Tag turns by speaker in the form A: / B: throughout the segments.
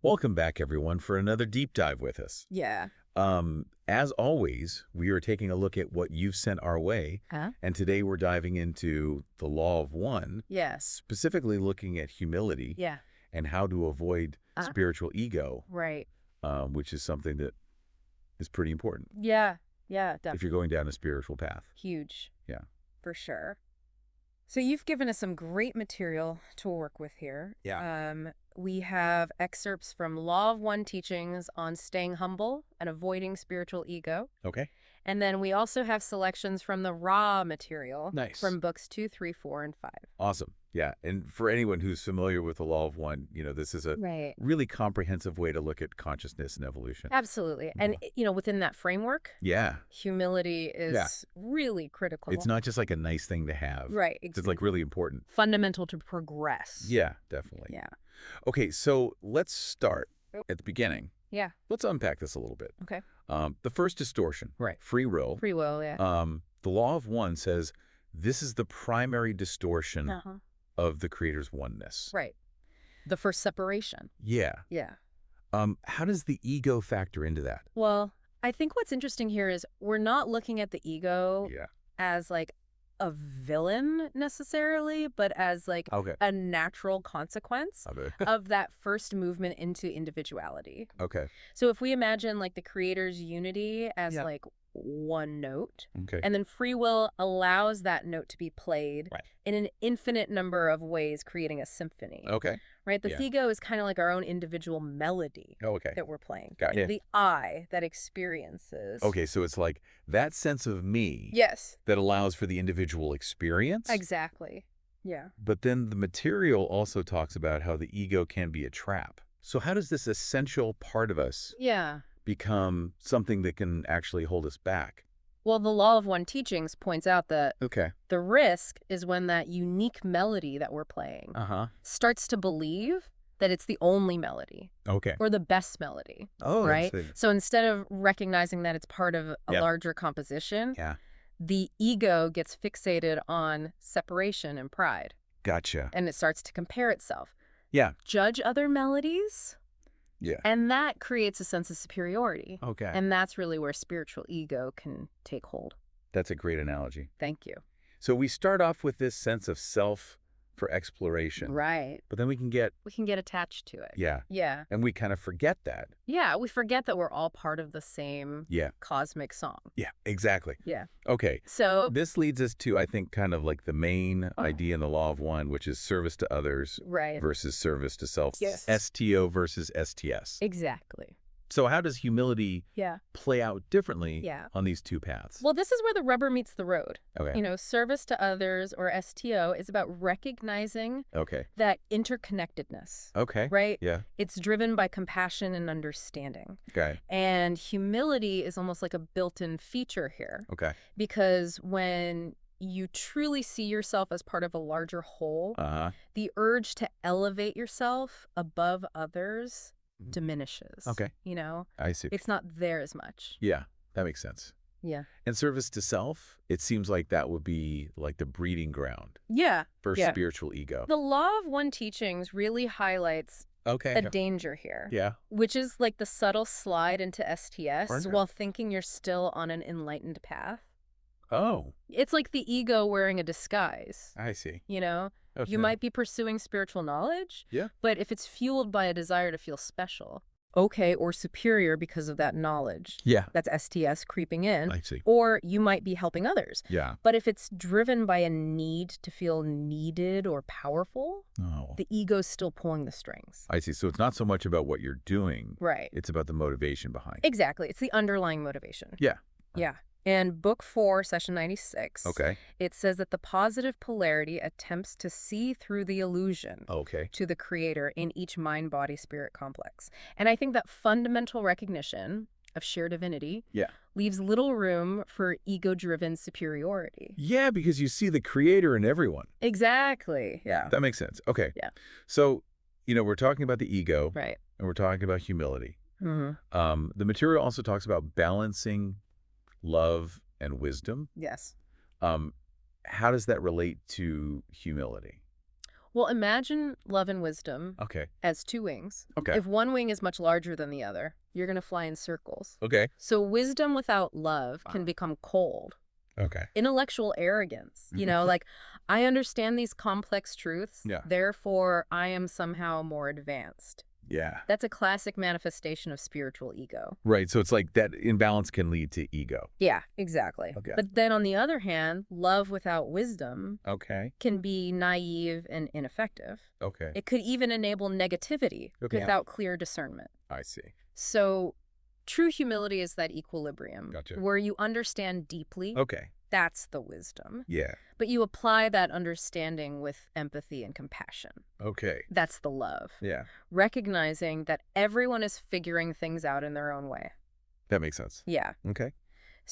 A: Welcome back, everyone, for another deep dive with us.
B: Yeah.
A: As always, we are taking a look at what you've sent our way,
B: Huh?
A: and today we're diving into the law of one,
B: Yes.
A: specifically looking at humility
B: Yeah.
A: and how to avoid
B: Uh,
A: spiritual ego,
B: right.
A: which is something that is pretty important
B: Yeah. Yeah,
A: if
B: definitely.
A: you're going down a spiritual path.
B: Huge.
A: Yeah.
B: For sure. So you've given us some great material to work with here. We have excerpts from Law of One teachings on staying humble and avoiding spiritual ego.
A: Okay.
B: And then we also have selections from the raw material
A: Nice.
B: from books 2, 3, 4, and 5.
A: Awesome. Yeah. And for anyone who's familiar with the law of one, this is a
B: Right.
A: really comprehensive way to look at consciousness and evolution.
B: Absolutely. And, within that framework,
A: Yeah.
B: humility is really critical.
A: It's not just like a nice thing to have.
B: Right.
A: It's like really important.
B: Fundamental to progress.
A: Yeah, definitely.
B: Yeah.
A: Okay, so let's start at the beginning.
B: Yeah.
A: Let's unpack this a little bit.
B: Okay.
A: The first distortion,
B: Right.
A: free will.
B: Free will, yeah.
A: The law of one says this is the primary distortion of the creator's oneness.
B: Right. The first separation.
A: Yeah.
B: Yeah.
A: How does the ego factor into that?
B: Well, I think what's interesting here is we're not looking at the ego as like a villain necessarily, but as like a natural consequence of that first movement into individuality.
A: Okay.
B: So if we imagine like the creator's unity as like one note, and then free will allows that note to be played in an infinite number of ways, creating a symphony.
A: Okay.
B: Right? The ego is kind of like our own individual melody that we're playing.
A: Got it.
B: The I that experiences.
A: Okay, so it's like that sense of me
B: Yes.
A: that allows for the individual experience.
B: Exactly. Yeah.
A: But then the material also talks about how the ego can be a trap. So how does this essential part of us become something that can actually hold us back?
B: Well, the Law of One teachings points out that the risk is when that unique melody that we're playing starts to believe that it's the only melody or the best melody, right? So instead of recognizing that it's part of a larger composition, the ego gets fixated on separation and pride.
A: Gotcha.
B: And it starts to compare itself.
A: Yeah.
B: Judge other melodies.
A: Yeah.
B: And that creates a sense of superiority.
A: Okay.
B: And that's really where spiritual ego can take hold.
A: That's a great analogy.
B: Thank you.
A: So we start off with this sense of self for exploration.
B: Right.
A: But then we can get
B: attached to it.
A: Yeah.
B: Yeah.
A: And we kind of forget that.
B: Yeah, we forget that we're all part of the same cosmic song.
A: Yeah, exactly.
B: Yeah.
A: Okay.
B: So
A: this leads us to, I think, kind of like the main idea in the law of one, which is service to others versus service to self.
B: Yes.
A: STO versus STS.
B: Exactly.
A: So how does humility play out differently on these two paths?
B: Well, this is where the rubber meets the road.
A: Okay.
B: Service to others, or STO, is about recognizing that interconnectedness.
A: Okay.
B: Right?
A: Yeah.
B: It's driven by compassion and understanding.
A: Okay.
B: And humility is almost like a built-in feature here.
A: Okay.
B: Because when you truly see yourself as part of a larger whole, the urge to elevate yourself above others diminishes.
A: Okay. I see.
B: It's not there as much.
A: Yeah, that makes sense.
B: Yeah.
A: And service to self, it seems like that would be like the breeding ground for spiritual ego.
B: The Law of One teachings really highlights a danger here.
A: Yeah.
B: Which is like the subtle slide into STS while thinking you're still on an enlightened path.
A: Oh.
B: It's like the ego wearing a disguise.
A: I see.
B: You might be pursuing spiritual knowledge, but if it's fueled by a desire to feel special, or superior because of that knowledge, that's STS creeping in,
A: I see.
B: Or you might be helping others.
A: Yeah.
B: But if it's driven by a need to feel needed or powerful, the ego's still pulling the strings.
A: I see. So it's not so much about what you're doing.
B: Right.
A: It's about the motivation behind.
B: Exactly. It's the underlying motivation.
A: Yeah.
B: Yeah. In Book 4, Session 96, it says that the positive polarity attempts to see through the illusion to the creator in each mind-body-spirit complex. And I think that fundamental recognition of shared divinity leaves little room for ego-driven superiority.
A: Yeah, because you see the creator in everyone.
B: Exactly. Yeah.
A: That makes sense. Okay.
B: Yeah.
A: So, we're talking about the ego.
B: Right.
A: And we're talking about humility. The material also talks about balancing love and wisdom.
B: Yes.
A: How does that relate to humility?
B: Well, imagine love and wisdom as two wings. If one wing is much larger than the other, you're going to fly in circles. So wisdom without love can become cold. Intellectual arrogance, like, I understand these complex truths, therefore I am somehow more advanced. That's a classic manifestation of spiritual ego.
A: Right, so it's like that imbalance can lead to ego.
B: Yeah, exactly. But then on the other hand, love without wisdom can be naive and ineffective. It could even enable negativity without clear discernment.
A: I see.
B: So true humility is that equilibrium where you understand deeply. That's the wisdom. But you apply that understanding with empathy and compassion. That's the love. Recognizing that everyone is figuring things out in their own way.
A: That makes sense.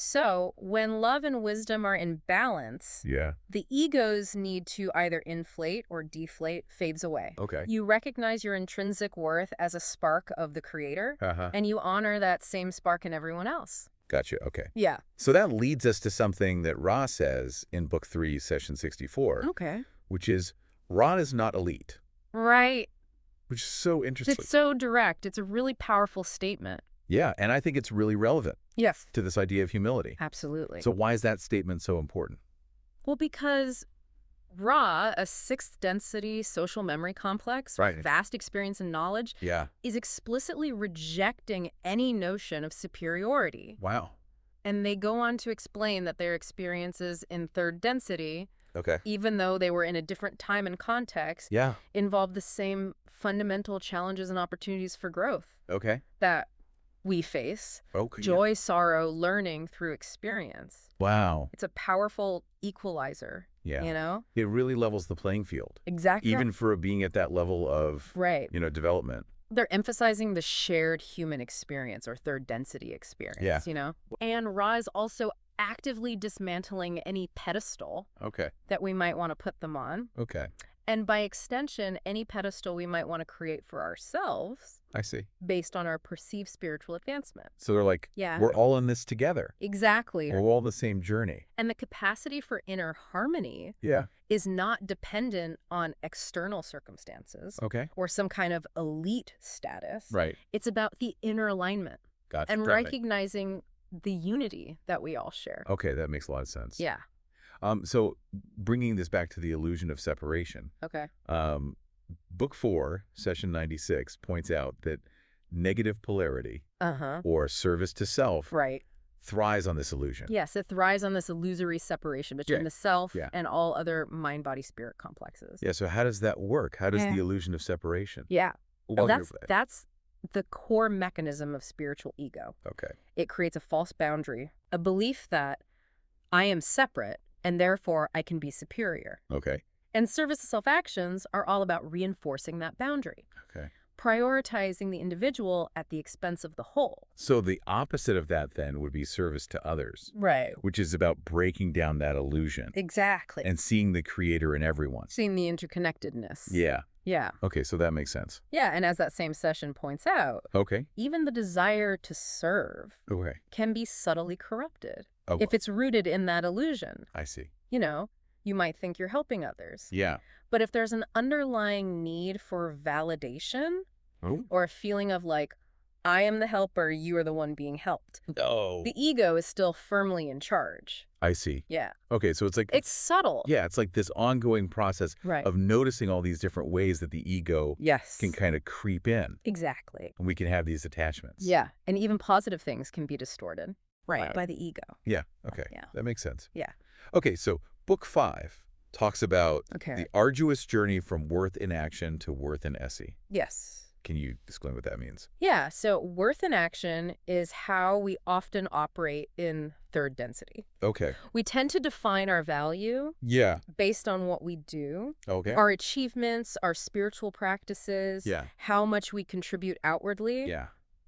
B: So when love and wisdom are in balance, the ego's need to either inflate or deflate fades away. You recognize your intrinsic worth as a spark of the creator, and you honor that same spark in everyone else.
A: Gotcha. So that leads us to something that Ra says in Book 3, Session 64. Which is, Ra is not elite.
B: Right.
A: Which is so interesting.
B: It's so direct. It's a really powerful statement.
A: Yeah, and I think it's really relevant. To this idea of humility.
B: Absolutely.
A: So why is that statement so important?
B: Well, because Ra, a sixth density social memory complex, vast experience and knowledge, is explicitly rejecting any notion of superiority.
A: Wow.
B: And they go on to explain that their experiences in third density, even though they were in a different time and context, involve the same fundamental challenges and opportunities for growth that we face. Joy, sorrow, learning through experience.
A: Wow.
B: It's a powerful equalizer.
A: It really levels the playing field.
B: Exactly.
A: Even for being at that level of, development.
B: They're emphasizing the shared human experience or third density experience, And Ra is also actively dismantling any pedestal that we might want to put them on. And by extension, any pedestal we might want to create for ourselves.
A: I see.
B: Based on our perceived spiritual advancement.
A: So they're like, we're all in this together.
B: Exactly.
A: We're all on the same journey.
B: And the capacity for inner harmony is not dependent on external circumstances or some kind of elite status. It's about the inner alignment and recognizing the unity that we all share.
A: That makes a lot of sense. So bringing this back to the illusion of separation. Book 4, Session 96, points out that negative polarity or service to self thrives on this illusion.
B: Yes, it thrives on this illusory separation between the self and all other mind-body-spirit complexes.
A: So how does that work? How does the illusion of separation?
B: Well, that's the core mechanism of spiritual ego. It creates a false boundary, a belief that I am separate and therefore I can be superior. And service to self actions are all about reinforcing that boundary. Prioritizing the individual at the expense of the whole.
A: So the opposite of that then would be service to others.
B: Right.
A: Which is about breaking down that illusion.
B: Exactly.
A: And seeing the creator in everyone.
B: Seeing the interconnectedness.
A: Yeah.
B: Yeah.
A: So that makes sense.
B: Yeah, and as that same session points out, even the desire to serve can be subtly corrupted if it's rooted in that illusion.
A: I see.
B: You might think you're helping others.
A: Yeah.
B: But if there's an underlying need for validation or a feeling of like, I am the helper, you are the one being helped. The ego is still firmly in charge.
A: I see.
B: Yeah.
A: So it's like...
B: It's subtle.
A: Yeah, it's like this ongoing process of noticing all these different ways that the ego can kind of creep in.
B: Exactly.
A: And we can have these attachments.
B: Yeah, and even positive things can be distorted by the ego.
A: Yeah, that makes sense.
B: Yeah.
A: So Book 5 talks about the arduous journey from worth in action to worth in esse.
B: Yes.
A: Can you explain what that means?
B: Yeah, so worth in action is how we often operate in third density. We tend to define our value based on what we do, our achievements, our spiritual practices, how much we contribute outwardly.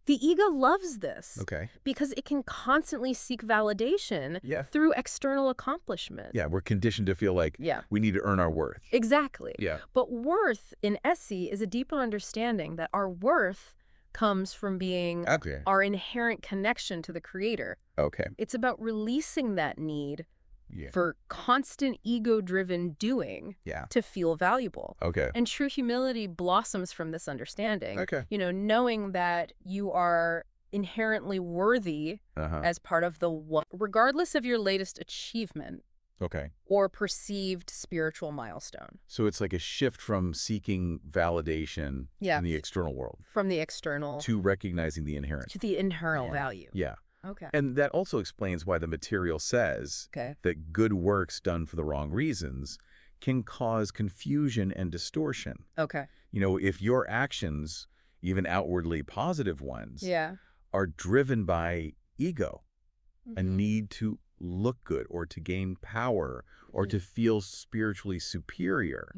B: The ego loves this because it can constantly seek validation through external accomplishment.
A: We're conditioned to feel like we need to earn our worth.
B: Exactly. But worth in esse is a deeper understanding that our worth comes from being our inherent connection to the creator. It's about releasing that need for constant ego-driven doing to feel valuable. And true humility blossoms from this understanding. Knowing that you are inherently worthy as part of the one, regardless of your latest achievement. Or perceived spiritual milestone.
A: So it's like a shift from seeking validation in the external world.
B: From the external.
A: To recognizing the inherent.
B: To the inherent value.
A: Yeah. And that also explains why the material says that good works done for the wrong reasons can cause confusion and distortion. If your actions, even outwardly positive ones, are driven by ego, a need to look good or to gain power or to feel spiritually superior,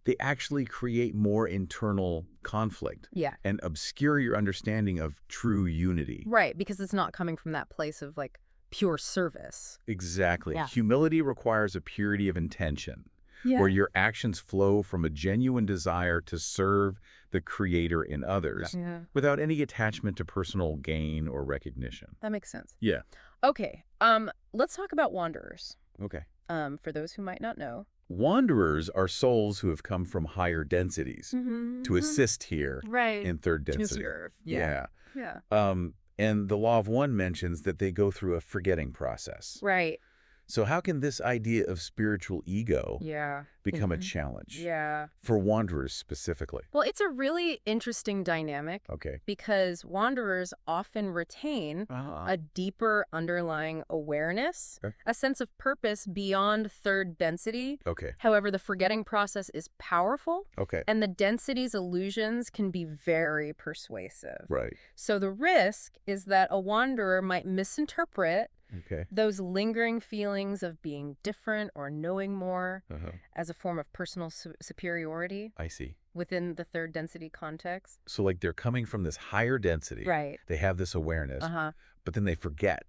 A: they actually create more internal conflict and obscure your understanding of true unity.
B: Right, because it's not coming from that place of like pure service.
A: Exactly. Humility requires a purity of intention where your actions flow from a genuine desire to serve the creator in others without any attachment to personal gain or recognition.
B: That makes sense.
A: Yeah.
B: Okay. Let's talk about wanderers. For those who might not know.
A: Wanderers are souls who have come from higher densities to assist here in third density.
B: To serve. Yeah.
A: And the Law of One mentions that they go through a forgetting process. So how can this idea of spiritual ego become a challenge for wanderers specifically?
B: Well, it's a really interesting dynamic because wanderers often retain a deeper underlying awareness, a sense of purpose beyond third density. However, the forgetting process is powerful and the density's illusions can be very persuasive. So the risk is that a wanderer might misinterpret those lingering feelings of being different or knowing more as a form of personal superiority.
A: I see.
B: Within the third density context.
A: So like they're coming from this higher density. They have this awareness, but then they forget.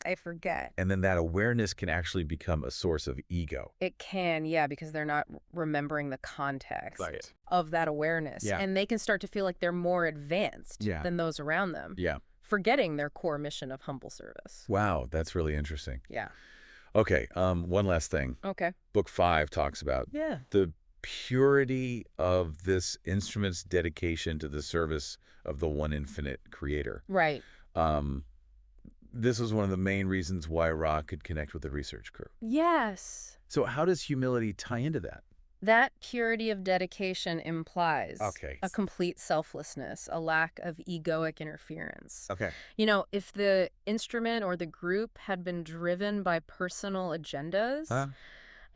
A: And then that awareness can actually become a source of ego.
B: It can, because they're not remembering the context of that awareness. And they can start to feel like they're more advanced than those around them. Forgetting their core mission of humble service.
A: Wow, that's really interesting. Okay, one last thing. Book 5 talks about the purity of this instrument's dedication to the service of the one infinite creator. This was one of the main reasons why Ra could connect with the research crew. So how does humility tie into that?
B: That purity of dedication implies a complete selflessness, a lack of egoic interference. If the instrument or the group had been driven by personal agendas,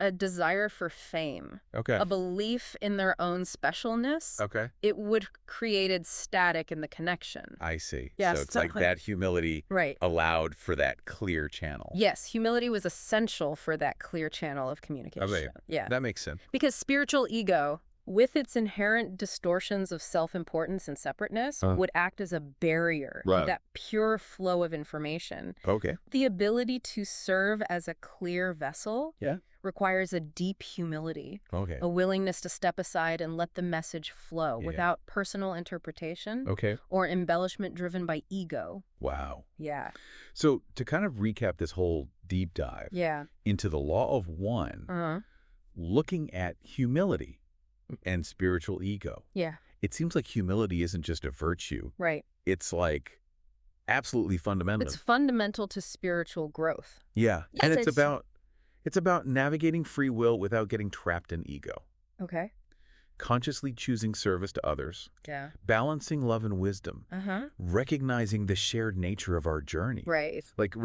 B: a desire for fame, a belief in their own specialness, it would created static in the connection.
A: I see. So it's like that humility allowed for that clear channel.
B: Yes, humility was essential for that clear channel of communication.
A: That makes sense.
B: Because spiritual ego, with its inherent distortions of self-importance and separateness, would act as a barrier to that pure flow of information. The ability to serve as a clear vessel requires a deep humility, a willingness to step aside and let the message flow without personal interpretation or embellishment driven by ego.
A: Wow. So to kind of recap this whole deep dive into the Law of One, looking at humility and spiritual ego. It seems like humility isn't just a virtue. It's like absolutely fundamental.
B: It's fundamental to spiritual growth.
A: And it's about navigating free will without getting trapped in ego. Consciously choosing service to others. Balancing love and wisdom. Recognizing the shared nature of our journey. Like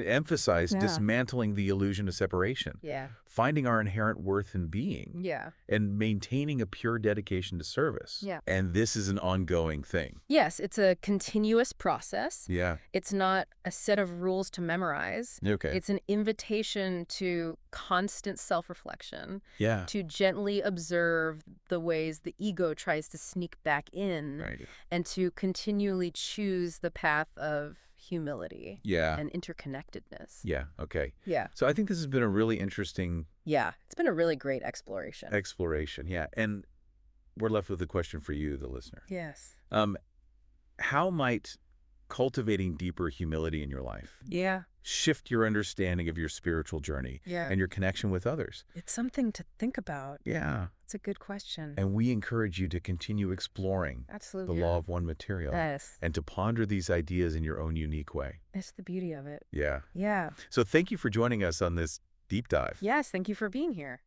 A: emphasize dismantling the illusion of separation. Finding our inherent worth in being. And maintaining a pure dedication to service. And this is an ongoing thing.
B: Yes, it's a continuous process. It's not a set of rules to memorize. It's an invitation to constant self-reflection. To gently observe the ways the ego tries to sneak back in. And to continually choose the path of humility and interconnectedness. So I think this has been a really interesting... it's been a really great exploration.
A: And we're left with a question for you, the listener.
B: Yes.
A: How might cultivating deeper humility in your life shift your understanding of your spiritual journey and your connection with others?
B: It's something to think about.
A: Yeah.
B: It's a good question.
A: And we encourage you to continue exploring the law of one material and to ponder these ideas in your own unique way.
B: It's the beauty of it.
A: Yeah.
B: Yeah.
A: So thank you for joining us on this deep dive.
B: Yes, thank you for being here.